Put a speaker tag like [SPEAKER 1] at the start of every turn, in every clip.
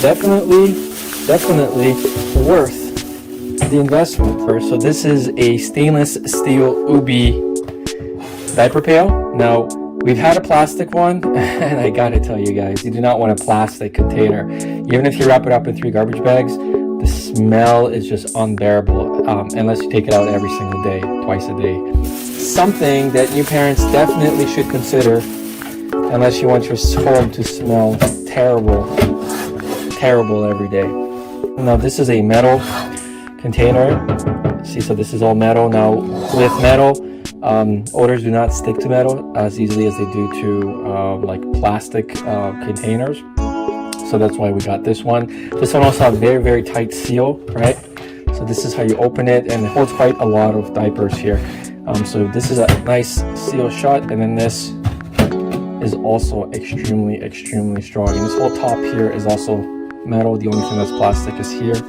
[SPEAKER 1] definitely worth the investment. So this is a stainless steel Ubbi diaper pail. Now, we've had a plastic one, and I gotta tell you guys, you do not want a plastic container. Even if you wrap it up in 3 garbage bags, the smell is just unbearable, unless you take it out every single day, twice a day. Something that new parents definitely should consider, unless you want your home to smell terrible every day. Now, this is a metal container. See, so this is all metal. Now, with metal, odors do not stick to metal as easily as they do to like plastic containers. So that's why we got this one. This one also has a very tight seal, right? So this is how you open it, and it holds quite a lot of diapers here. So this is a nice seal shut, and then this is also extremely strong. And this whole top here is also metal. The only thing that's plastic is here,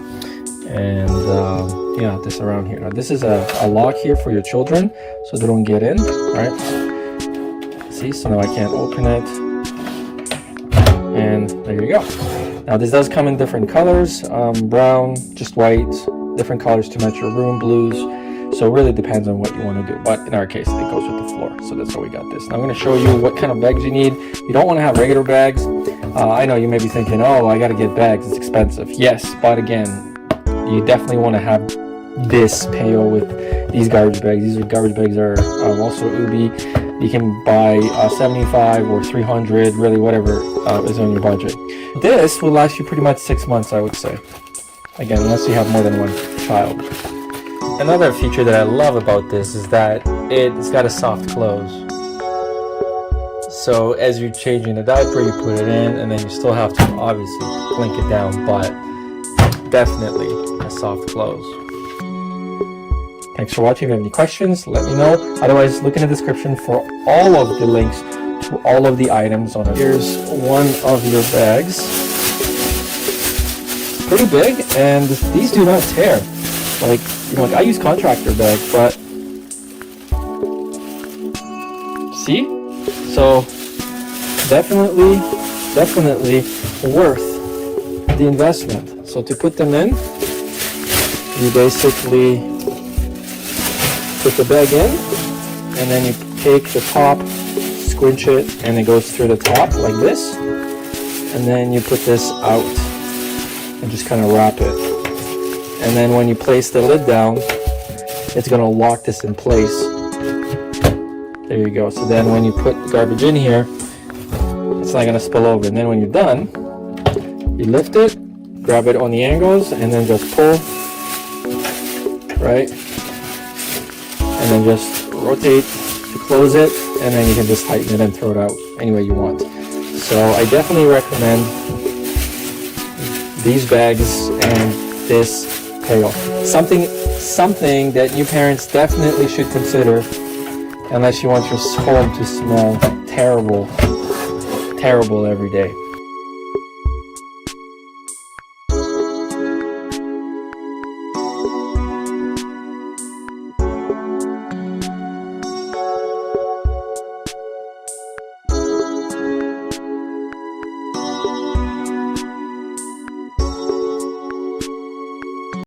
[SPEAKER 1] and yeah, this around here. Now, this is a lock here for your children so they don't get in, right? See, so now I can't open it, and there you go. Now, this does come in different colors, brown, just white, different colors to match your room, blues. So it really depends on what you want to do, but in our case, it goes with the floor. So that's why we got this. Now I'm going to show you what kind of bags you need. You don't want to have regular bags. I know you may be thinking, oh, I got to get bags, it's expensive. Yes, but again, you definitely want to have this pail with these garbage bags. These garbage bags are also Ubbi. You can buy 75 or 300, really whatever is on your budget. This will last you pretty much 6 months, I would say. Again, unless you have more than one child. Another feature that I love about this is that it's got a soft close. So as you're changing the diaper, you put it in, and then you still have to obviously clink it down, but definitely a soft close. Thanks for watching. If you have any questions, let me know. Otherwise, look in the description for all of the links to all of the items on it. Here's one of your bags. Pretty big, and these do not tear. Like, you know, like I use contractor bags, but see? So definitely worth the investment. So to put them in, you basically put the bag in, and then you take the top, squinch it, and it goes through the top like this, and then you put this out and just kind of wrap it. And then when you place the lid down, it's going to lock this in place. There you go. So then when you put the garbage in here, it's not going to spill over. And then when you're done, you lift it, grab it on the angles, and then just pull, right? And then just rotate to close it, and then you can just tighten it and throw it out any way you want. So I definitely recommend these bags and this pail. Something that new parents definitely should consider, unless you want your home to smell terrible every day.